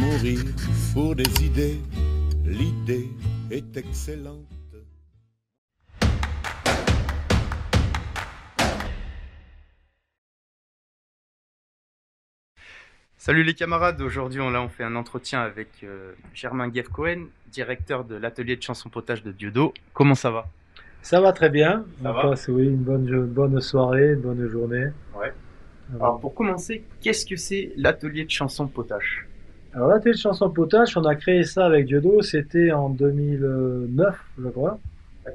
mourir pour des idées, l'idée est excellente. Salut les camarades, aujourd'hui on fait un entretien avec Germain Guève-Cohen, directeur de l'atelier de chansons potages de Diodo. Comment ça va? Ça va très bien. Ça On va? passe, oui, une bonne soirée, une bonne journée. Ouais. Alors, Alors pour commencer, qu'est-ce que c'est l'atelier de chansons potages? alors l'atelier de chanson potache, on a créé ça avec Diodo, c'était en 2009, je crois,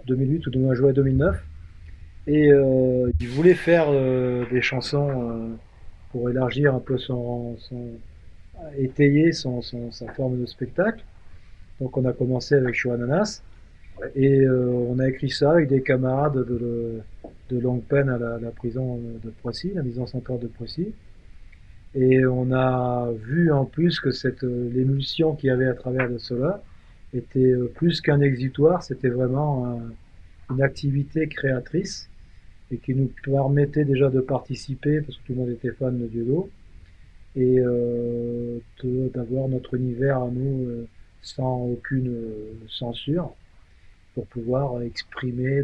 2008 ou 2009. Et il voulait faire des chansons pour élargir un peu étayer sa forme de spectacle. Donc on a commencé avec Chouananas. Ouais. Et on a écrit ça avec des camarades de longue peine à la prison de Poissy, la maison centrale de Poissy. Et on a vu en plus que l'émulsion qu'il y avait à travers de cela était plus qu'un exutoire, c'était vraiment une activité créatrice et qui nous permettait déjà de participer, parce que tout le monde était fan de Diodo, et d'avoir notre univers à nous sans aucune censure pour pouvoir exprimer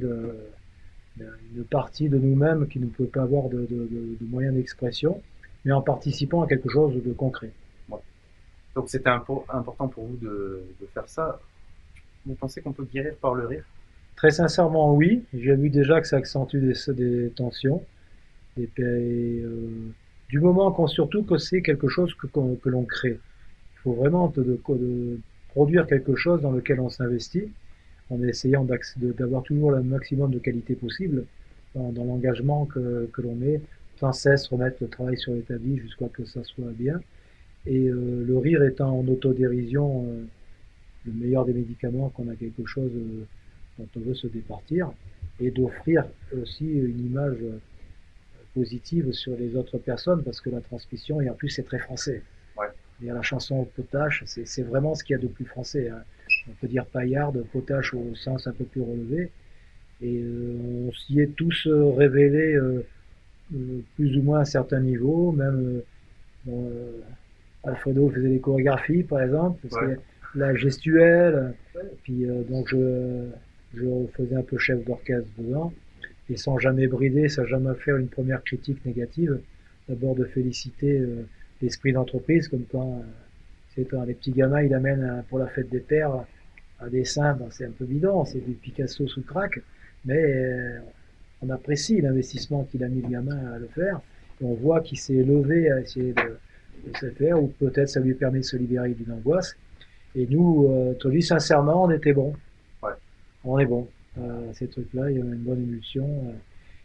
une partie de nous-mêmes qui ne pouvait pas avoir de moyens d'expression, mais en participant à quelque chose de concret. Ouais. Donc c'était important pour vous de faire ça. Vous pensez qu'on peut guérir par le rire? Très sincèrement, oui. J'ai vu déjà que ça accentue des tensions. Du moment qu'on surtout que c'est quelque chose que l'on crée. Il faut vraiment de produire quelque chose dans lequel on s'investit, en essayant d'avoir toujours le maximum de qualité possible dans l'engagement que l'on met, sans cesse remettre le travail sur l'établi jusqu'à ce que ça soit bien. Et le rire étant en autodérision le meilleur des médicaments qu'on a quelque chose dont on veut se départir, et d'offrir aussi une image positive sur les autres personnes, parce que la transmission, et en plus c'est très français. Ouais. Et la chanson potache, c'est vraiment ce qu'il y a de plus français. Hein. On peut dire paillarde, potache au sens un peu plus relevé. Et on s'y est tous révélés plus ou moins à un certain niveau. Même Alfredo faisait les chorégraphies, par exemple, parce Ouais. que la gestuelle. Puis donc je faisais un peu chef d'orchestre dedans. Et sans jamais brider, sans jamais faire une première critique négative. D'abord de féliciter l'esprit d'entreprise, comme quand les petits gamins, ils amènent pour la fête des pères un dessin, ben c'est un peu bidon, c'est du Picasso sous crack, mais on apprécie l'investissement qu'il a mis le gamin à le faire, et on voit qu'il s'est levé à essayer de se faire, ou peut-être ça lui permet de se libérer d'une angoisse. Et nous, te dis sincèrement, on était bons. Ouais. On est bon. Ces trucs-là, il y a une bonne émulsion.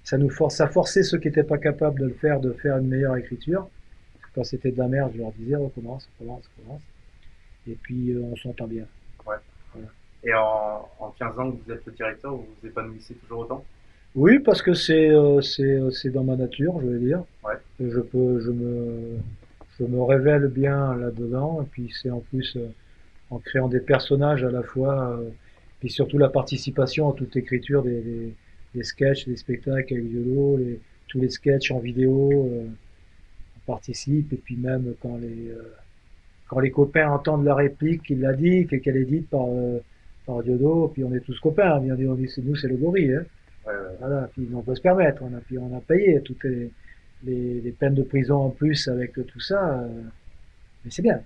Ça forçait ceux qui n'étaient pas capables de le faire, de faire une meilleure écriture. Quand c'était de la merde, je leur disais, recommence, recommence, recommence. Et puis, on s'entend bien. Ouais. Voilà. Et en 15 ans que vous êtes le directeur, vous vous épanouissez toujours autant? Oui, parce que c'est dans ma nature, je vais dire. Ouais. Et je me révèle bien là-dedans. Et puis, c'est en plus en créant des personnages à la fois, puis surtout la participation à toute écriture des sketchs, des spectacles avec Yolo, tous les sketchs en vidéo, on participe, et puis même quand les copains entendent la réplique qu'il l'a dit, qu'elle est dite par Diodo, puis on est tous copains, bien dit, nous c'est le gorille, hein. Ouais, ouais. Voilà, puis on peut se permettre, puis on a payé toutes les peines de prison en plus avec tout ça, mais c'est bien,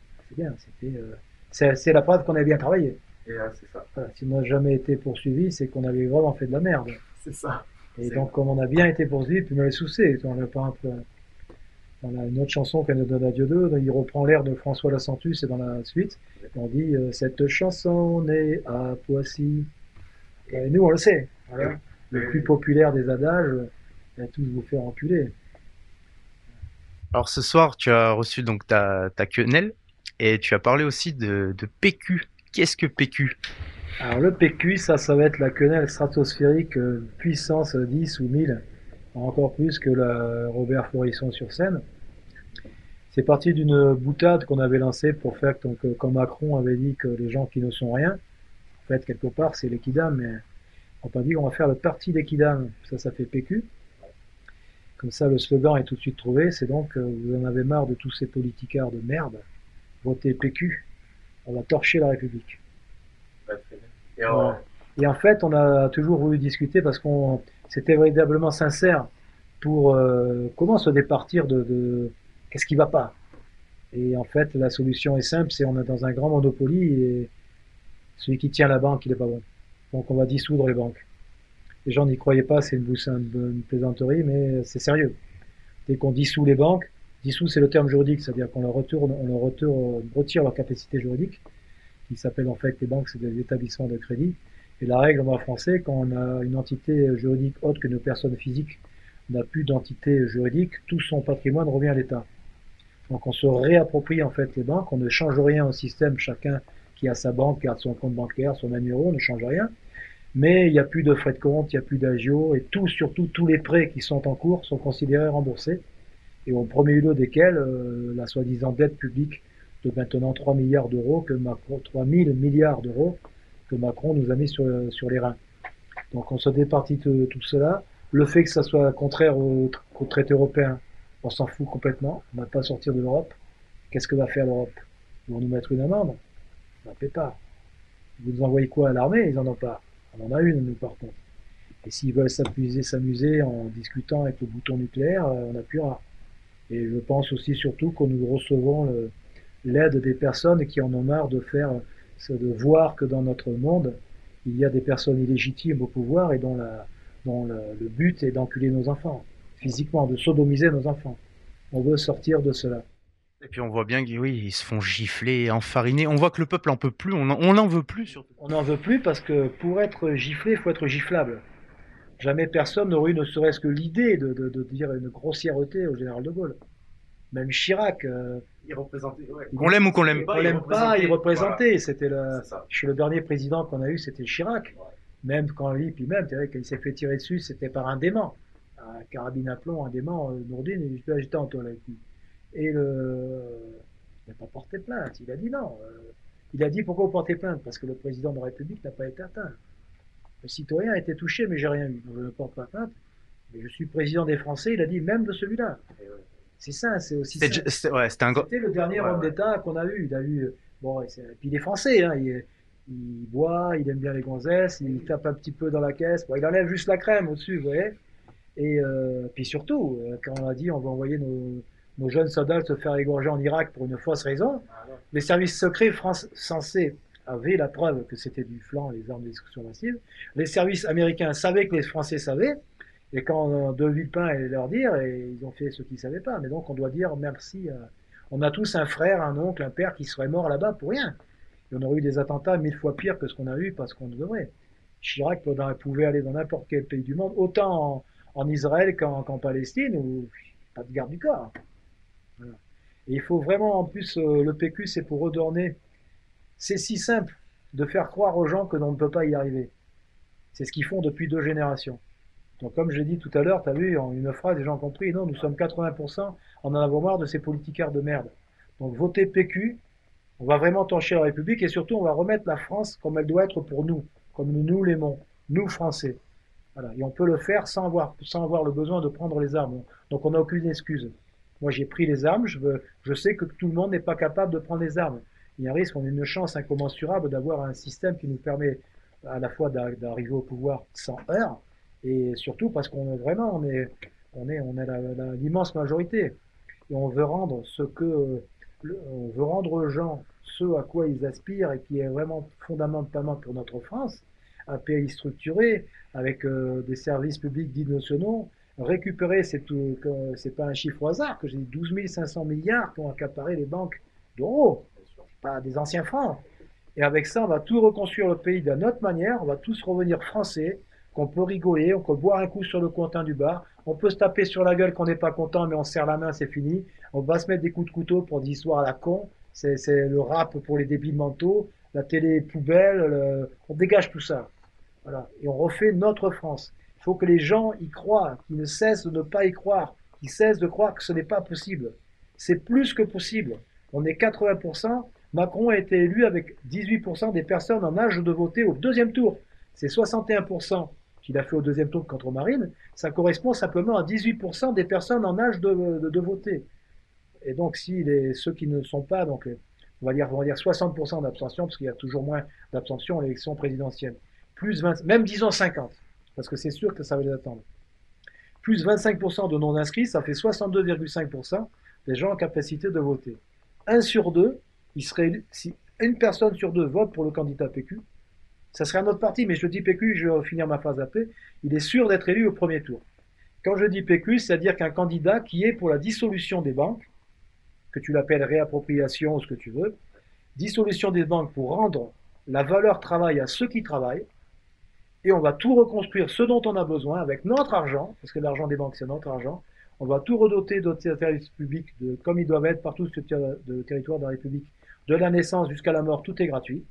c'est la preuve qu'on a bien travaillé. Et c'est ça. Voilà, si on n'a jamais été poursuivi, c'est qu'on avait vraiment fait de la merde. C'est ça. Et C'est donc, comme on a bien été poursuivi, puis on les soucis. On a une autre chanson qu'elle nous donne à Dieu 2, il reprend l'air de François Lassentu, c'est dans la suite. On dit cette chanson née à Poissy. Et nous, on le sait. Voilà. Le plus populaire des adages, va tous vous faire enculer. Alors ce soir, tu as reçu donc ta quenelle et tu as parlé aussi de PQ. Qu'est-ce que PQ? Alors le PQ, ça va être la quenelle stratosphérique puissance 10 ou 1000, encore plus que la Robert Florisson sur scène. C'est parti d'une boutade qu'on avait lancée pour faire, donc, quand Macron avait dit que les gens qui ne sont rien, en fait, quelque part, c'est les kidam, mais on a dit qu'on va faire le parti des kidam. Ça fait PQ. Comme ça, le slogan est tout de suite trouvé. C'est donc, vous en avez marre de tous ces politicards de merde. voter PQ, on va torcher la République. Bah, très bien. Voilà. Et en fait, on a toujours voulu discuter parce qu'on c'était véritablement sincère pour comment se départir de qu'est-ce qui va pas. Et en fait, la solution est simple, c'est on est dans un grand monopoly et celui qui tient la banque, il est pas bon. Donc on va dissoudre les banques. Les gens n'y croyaient pas, c'est une plaisanterie, mais c'est sérieux. Dès qu'on dissout les banques, dissout c'est le terme juridique, c'est-à-dire qu'on retire leur capacité juridique, qui s'appelle en fait les banques, c'est des établissements de crédit. Et la règle en droit français, quand on a une entité juridique autre qu'une personne physique, n'a plus d'entité juridique, tout son patrimoine revient à l'État. Donc on se réapproprie en fait les banques, on ne change rien au système, chacun qui a sa banque garde son compte bancaire, son numéro, on ne change rien. Mais il n'y a plus de frais de compte, il n'y a plus d'agio, et surtout tous les prêts qui sont en cours sont considérés remboursés, et au premier lieu desquels la soi-disant dette publique de maintenant 3 milliards d'euros, 3 000 milliards d'euros que Macron nous a mis sur les reins. Donc on se départit de tout cela. Le fait que ça soit contraire au traité européen, on s'en fout complètement, on ne va pas sortir de l'Europe. Qu'est-ce que va faire l'Europe? Ils vont nous mettre une amende? On n'en fait pas. Vous nous envoyez quoi à l'armée? Ils n'en ont pas. On en a une, nous, par contre. Et s'ils veulent s'amuser en discutant avec le bouton nucléaire, on appuiera. Et je pense aussi surtout que nous recevons l'aide des personnes qui en ont marre de voir que dans notre monde, il y a des personnes illégitimes au pouvoir et dont le but est d'enculer nos enfants, physiquement, de sodomiser nos enfants. On veut sortir de cela. Et puis on voit bien qu'ils oui, ils se font gifler, enfariner. On voit que le peuple en peut plus, on n'en veut plus surtout. On n'en veut plus parce que pour être giflé, il faut être giflable. Jamais personne n'aurait eu ne serait-ce que l'idée de dire une grossièreté au général de Gaulle. Même Chirac, Il représentait, ouais. Qu'on l'aime ou qu'on l'aime pas, il représentait. Voilà. C'était le dernier président qu'on a eu, c'était Chirac. Ouais. Même quand lui, puis même, quand il s'est fait tirer dessus, c'était par un dément. Un carabine à plomb, un dément, Nourdine, j'étais en toile avec lui. Et il n'a pas porté plainte, il a dit non. Il a dit pourquoi vous portez plainte? Parce que le président de la République n'a pas été atteint. Le citoyen a été touché, mais j'ai rien eu. Donc je ne porte pas plainte. Mais je suis président des Français, il a dit même de celui-là. C'est ça, c'est aussi ça. C'était le dernier homme d'État qu'on a eu. Il a eu bon, puis il est français, hein, il boit, il aime bien les gonzesses, il tape un petit peu dans la caisse. Bon, il enlève juste la crème au-dessus, vous voyez. Et puis surtout, quand on a dit on va envoyer nos jeunes soldats se faire égorger en Irak pour une fausse raison, les services secrets français avaient la preuve que c'était du flan, les armes de destruction massive. Les services américains savaient que les Français savaient. Et quand De Villepin allait leur dire, et ils ont fait ce qu'ils ne savaient pas. Mais donc on doit dire merci. On a tous un frère, un oncle, un père qui serait mort là-bas pour rien. Et on aurait eu des attentats 1000 fois pires que ce qu'on a eu parce qu'on devrait. Chirac pouvait aller dans n'importe quel pays du monde, autant en Israël qu'en Palestine, où pas de garde du corps. Voilà. Et il faut vraiment, en plus, le PQ, c'est pour redonner. C'est si simple de faire croire aux gens que l'on ne peut pas y arriver. C'est ce qu'ils font depuis 2 générations. Donc, comme je l'ai dit tout à l'heure, tu as vu, en une phrase, les gens ont compris, non, nous sommes 80% en avons marre de ces politicards de merde. Donc, votez PQ, on va vraiment torcher la République et surtout, on va remettre la France comme elle doit être pour nous, comme nous l'aimons, nous Français. Voilà. Et on peut le faire sans avoir le besoin de prendre les armes. Donc, on n'a aucune excuse. Moi, j'ai pris les armes, je sais que tout le monde n'est pas capable de prendre les armes. Il y a un risque, on a une chance incommensurable d'avoir un système qui nous permet à la fois d'arriver au pouvoir sans heurts, et surtout parce qu'on est vraiment, on est l'immense majorité. Et on veut rendre on veut rendre aux gens ce à quoi ils aspirent et qui est vraiment fondamentalement pour notre France, un pays structuré avec des services publics dits nationaux. Récupérer, c'est pas un chiffre au hasard que j'ai dit 12 500 milliards qui ont accaparé les banques d'euros, pas des anciens francs. Et avec ça, on va tout reconstruire le pays d'une autre manière, on va tous revenir français, qu'on peut rigoler, on peut boire un coup sur le cointin du bar, on peut se taper sur la gueule qu'on n'est pas content, mais on serre la main, c'est fini. On va se mettre des coups de couteau pour des histoires à la con, c'est le rap pour les débiles mentaux, la télé poubelle, on dégage tout ça. Voilà. Et on refait notre France. Il faut que les gens y croient, qu'ils ne cessent de ne pas y croire, qu'ils cessent de croire que ce n'est pas possible. C'est plus que possible. On est 80%. Macron a été élu avec 18% des personnes en âge de voter au deuxième tour. C'est 61% qu'il a fait au deuxième tour contre Marine. Ça correspond simplement à 18% des personnes en âge de voter. Et donc, si ceux qui ne sont pas, donc on va dire 60% d'abstention, parce qu'il y a toujours moins d'abstention à l'élection présidentielle. Plus 20, même disons 50, parce que c'est sûr que ça va les attendre. Plus 25% de non-inscrits, ça fait 62,5% des gens en capacité de voter. 1 sur 2, si une personne sur 2 vote pour le candidat PQ, ça serait un autre parti, mais je dis PQ, je vais finir ma phrase après, il est sûr d'être élu au premier tour. Quand je dis PQ, c'est-à-dire qu'un candidat qui est pour la dissolution des banques, que tu l'appelles réappropriation ou ce que tu veux, dissolution des banques pour rendre la valeur travail à ceux qui travaillent, et on va tout reconstruire ce dont on a besoin avec notre argent, parce que l'argent des banques c'est notre argent, on va tout redoter de services publics comme ils doivent être partout sur le territoire de la République, de la naissance jusqu'à la mort, tout est gratuit,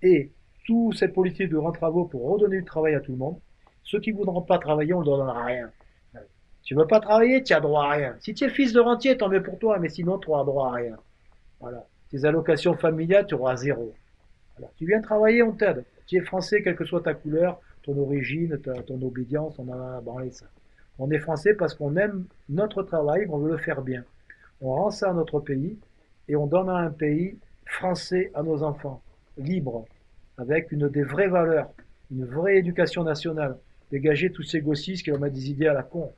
et toute cette politique de rendre travaux pour redonner du travail à tout le monde, ceux qui ne voudront pas travailler, on ne leur donnera rien. Tu veux pas travailler, tu as droit à rien. Si tu es fils de rentier, tant mieux pour toi, mais sinon, tu auras droit à rien. Voilà. Tes allocations familiales, tu auras zéro. Voilà. Tu viens travailler, on t'aide. Tu es français, quelle que soit ta couleur, ton origine, ton obédience, on en a branlé ça. On est français parce qu'on aime notre travail, on veut le faire bien. On rend ça à notre pays et on donne un pays français à nos enfants, libre, avec des vraies valeurs, une vraie éducation nationale, dégager tous ces gossis qui vont mettre des idées à la con.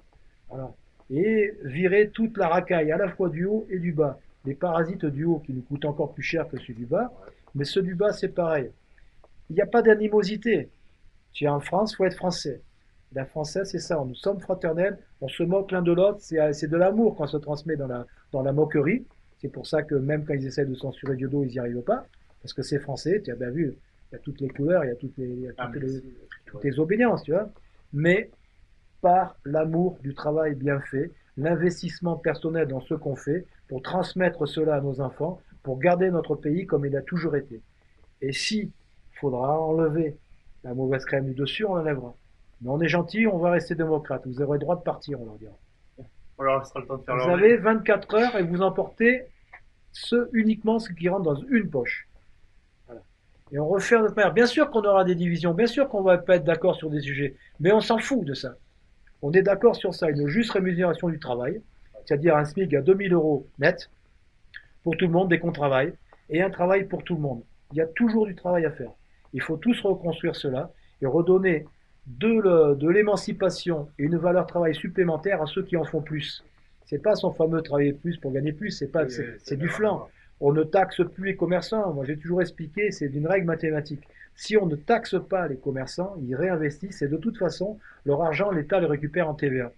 Voilà. Et virer toute la racaille, à la fois du haut et du bas. Les parasites du haut qui nous coûtent encore plus cher que ceux du bas, mais ceux du bas c'est pareil. Il n'y a pas d'animosité. Tu es en France, il faut être français. La française, c'est ça, nous sommes fraternels, on se moque l'un de l'autre, c'est de l'amour qu'on se transmet dans la moquerie. C'est pour ça que même quand ils essaient de censurer Diodo, ils n'y arrivent pas, parce que c'est français, tu as bien vu, il y a toutes les couleurs, il y a toutes les obédiences, tu vois. Mais par l'amour du travail bien fait, l'investissement personnel dans ce qu'on fait, pour transmettre cela à nos enfants, pour garder notre pays comme il a toujours été. Et si il faudra enlever la mauvaise crème du dessus, on l'enlèvera. Mais on est gentil, on va rester démocrate. Vous aurez le droit de partir, on leur dira. On leur laissera le temps de faire Vous leur avez 24 heures et vous emportez uniquement ce qui rentre dans une poche. Voilà. Et on refait notre manière. Bien sûr qu'on aura des divisions, bien sûr qu'on va pas être d'accord sur des sujets, mais on s'en fout de ça. On est d'accord sur ça, une juste rémunération du travail, c'est-à-dire un SMIC à 2000 euros net pour tout le monde dès qu'on travaille, et un travail pour tout le monde. Il y a toujours du travail à faire. Il faut tous reconstruire cela et redonner de l'émancipation et une valeur travail supplémentaire à ceux qui en font plus. C'est pas son fameux travailler plus pour gagner plus, c'est du flanc. On ne taxe plus les commerçants. Moi, j'ai toujours expliqué, c'est d'une règle mathématique. Si on ne taxe pas les commerçants, ils réinvestissent et de toute façon, leur argent, l'État le récupère en TVA.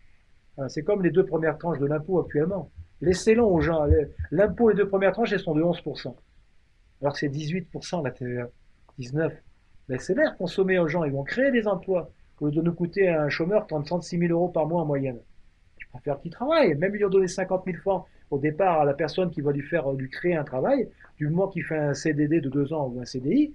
C'est comme les 2 premières tranches de l'impôt actuellement. Laissez-le aux gens. L'impôt, les 2 premières tranches, elles sont de 11%. Alors que c'est 18% la TVA. 19%. Laissez-les consommer aux gens. Ils vont créer des emplois. Au lieu de nous coûter à un chômeur 36 000 euros par mois en moyenne. Je préfère qu'il travaille. Même lui donner 50 000 francs au départ à la personne qui va lui créer un travail, du moment qu'il fait un CDD de 2 ans ou un CDI,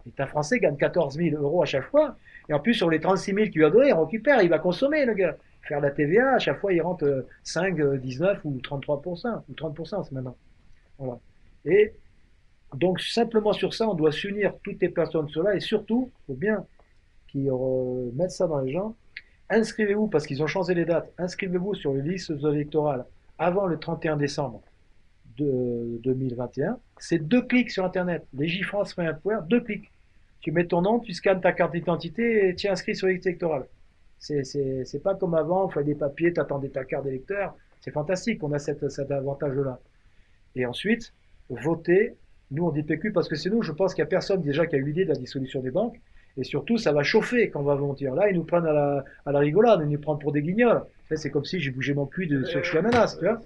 l'État français gagne 14 000 euros à chaque fois. Et en plus, sur les 36 000 qu'il lui a donné, il récupère, il va consommer, le gars. Faire la TVA, à chaque fois, il rentre 5, 19 ou 33%, ou 30% c'est maintenant. Voilà. Et donc, simplement sur ça, on doit s'unir toutes les personnes sur cela, et surtout, il faut bien qu'ils mettent ça dans les gens. Inscrivez-vous, parce qu'ils ont changé les dates, inscrivez-vous sur les listes électorales avant le 31 décembre de 2021. C'est 2 clics sur Internet. Legifrance fait un point, 2 clics. Tu mets ton nom, tu scannes ta carte d'identité et tu es inscrit sur les listes électorales. C'est pas comme avant, il fallait des papiers, tu attendais ta carte d'électeur. C'est fantastique, on a cet avantage-là. Et ensuite, voter. Nous, on dit PQ parce que c'est nous, je pense qu'il n'y a personne déjà qui a eu l'idée de la dissolution des banques. Et surtout, ça va chauffer quand on va voter. Là, ils nous prennent à la rigolade, ils nous prennent pour des guignols. C'est comme si j'ai bougé mon cul sur Chiamanas, tu vois.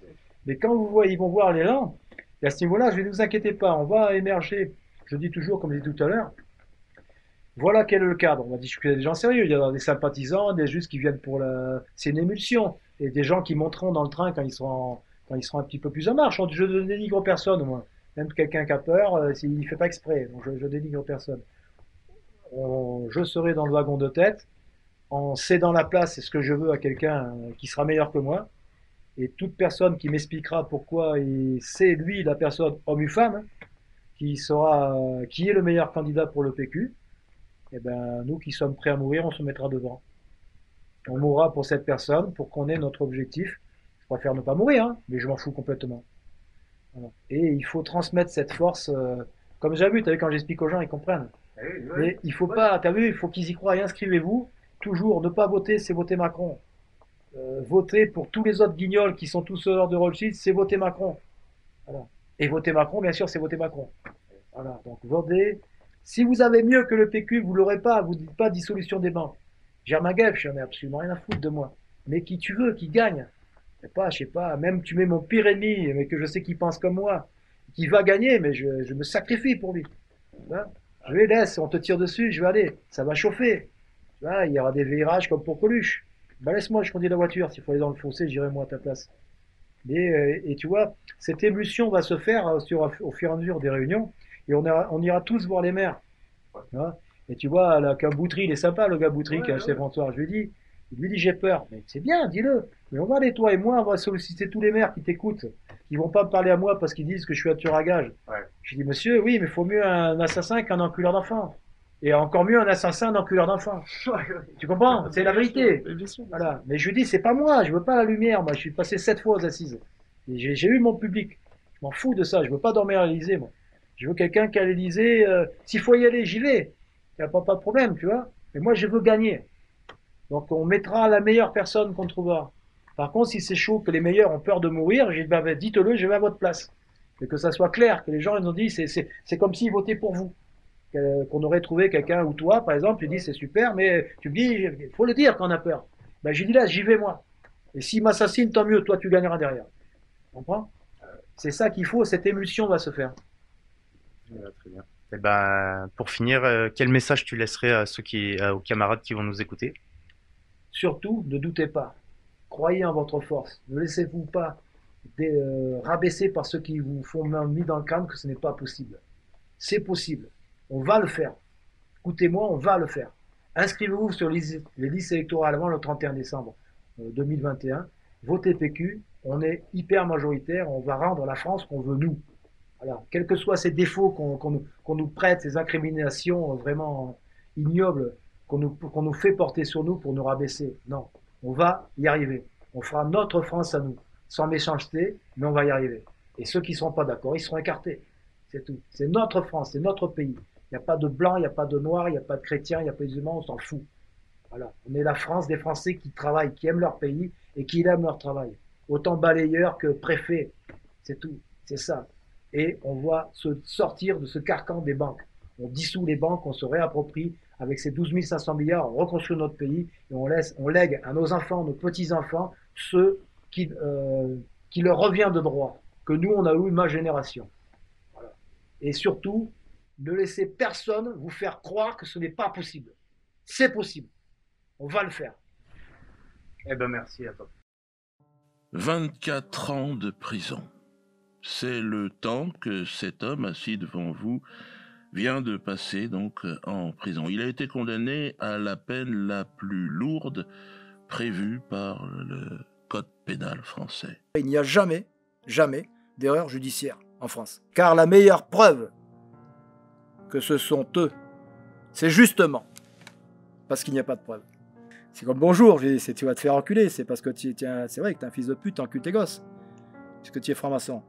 Mais quand ils vont voir l'élan, et à ce niveau-là, je ne vous inquiétez pas, on va émerger. Je dis toujours, comme je dis tout à l'heure, voilà quel est le cadre. On va discuter des gens sérieux. Il y a des sympathisants, des justes qui viennent pour la. C'est une émulsion. Et des gens qui monteront dans le train quand ils seront un petit peu plus en marche. Je ne dénigre personne, moi. Même quelqu'un qui a peur, s'il ne fait pas exprès. Donc je dénigre personne. Je serai dans le wagon de tête, en cédant la place et ce que je veux à quelqu'un qui sera meilleur que moi. Et toute personne qui m'expliquera pourquoi c'est lui la personne, homme ou femme, qui est le meilleur candidat pour le PQ, et ben nous qui sommes prêts à mourir, on se mettra devant. On mourra pour cette personne, pour qu'on ait notre objectif. Je préfère ne pas mourir, hein, mais je m'en fous complètement. Voilà. Et il faut transmettre cette force. Comme j'ai vu, tu as vu, quand j'explique aux gens, ils comprennent. Mais il faut pas, tu as vu, il faut qu'ils y croient. Et inscrivez-vous. Toujours, ne pas voter, c'est voter Macron. Voter pour tous les autres guignols qui sont tous hors de Rothschild, c'est voter Macron. Voilà. Et voter Macron, bien sûr, c'est voter Macron. Voilà. Donc votez. Si vous avez mieux que le PQ, vous l'aurez pas. Vous dites pas dissolution des banques. Germain Gueff, j'en ai absolument rien à foutre de moi. Mais qui tu veux, qui gagne. Je sais pas, même tu mets mon pire ennemi, mais que je sais qu'il pense comme moi, qui va gagner, mais je me sacrifie pour lui. Hein, je les laisse, on te tire dessus, je vais aller. Ça va chauffer. Là, il y aura des virages comme pour Coluche. Ben laisse-moi, je conduis la voiture. S'il faut aller dans le fossé, j'irai moi à ta place. Et tu vois, cette émulsion va se faire au fur et à mesure des réunions. Et on ira tous voir les maires. Hein, et tu vois, là, qu'un Boutry, il est sympa, le gars Boutry qui a acheté François. Je lui dis, j'ai peur. Mais c'est bien, dis-le. Mais on va aller, toi et moi, on va solliciter tous les maires qui t'écoutent. Ils vont pas me parler à moi parce qu'ils disent que je suis un tueur à gages. Ouais. Je dis, monsieur, oui, mais il faut mieux un assassin qu'un enculeur d'enfant. Et encore mieux un assassin d'enculeur d'enfant. Tu comprends? C'est la vérité. Bien sûr. Voilà. Mais je lui dis, c'est pas moi, je veux pas la lumière. Moi, je suis passé 7 fois aux assises. J'ai eu mon public. Je m'en fous de ça. Je veux pas dormir à l'Élysée, moi. Je veux quelqu'un qui à l'Élysée, s'il faut y aller, j'y vais. Il n'y a pas de problème, tu vois. Mais moi, je veux gagner. Donc, on mettra la meilleure personne qu'on trouvera. Par contre, si c'est chaud, que les meilleurs ont peur de mourir, j'ai dit, bah, dites-le, je vais à votre place. Et que ça soit clair, que les gens ils ont dit, c'est comme s'ils votaient pour vous. Qu'on aurait trouvé quelqu'un, ou toi, par exemple, tu dis, c'est super, mais tu me dis, il faut le dire quand on a peur. Ben, j'ai dit là, j'y vais moi. Et s'il m'assassine, tant mieux, toi, tu gagneras derrière. Tu comprends? C'est ça qu'il faut, cette émulsion va se faire. Très bien. Et ben, pour finir, quel message tu laisserais à aux camarades qui vont nous écouter? Surtout, ne doutez pas. Croyez en votre force. Ne laissez-vous pas rabaisser par ceux qui vous font mis dans le crâne que ce n'est pas possible. C'est possible. On va le faire. Écoutez-moi, on va le faire. Inscrivez-vous sur les listes électorales avant le 31 décembre 2021. Votez PQ. On est hyper majoritaire. On va rendre la France qu'on veut nous. Voilà. Quels que soient ces défauts qu'on nous prête, ces incriminations vraiment ignobles qu'on nous fait porter sur nous pour nous rabaisser. Non, on va y arriver. On fera notre France à nous, sans méchanceté, mais on va y arriver. Et ceux qui ne seront pas d'accord, ils seront écartés. C'est tout. C'est notre France, c'est notre pays. Il n'y a pas de blanc, il n'y a pas de noir, il n'y a pas de chrétiens, il n'y a pas de musulmans, on s'en fout. Voilà. On est la France des Français qui travaillent, qui aiment leur pays et qui aiment leur travail. Autant balayeurs que préfets. C'est tout. C'est ça. Et on va se sortir de ce carcan des banques. On dissout les banques, on se réapproprie avec ces 12 500 milliards, on reconstruit notre pays et on lègue à nos enfants, nos petits-enfants, ceux qui leur revient de droit, que nous, on a eu ma génération. Voilà. Et surtout, ne laissez personne vous faire croire que ce n'est pas possible. C'est possible. On va le faire. Eh ben, merci à toi. 24 ans de prison. C'est le temps que cet homme assis devant vous vient de passer donc en prison. Il a été condamné à la peine la plus lourde prévue par le Code pénal français. Il n'y a jamais d'erreur judiciaire en France. Car la meilleure preuve que ce sont eux, c'est justement parce qu'il n'y a pas de preuve. C'est comme bonjour, tu vas te faire enculer, c'est parce que c'est vrai que t'es un fils de pute, t'encules tes gosses. Parce que tu es franc-maçon.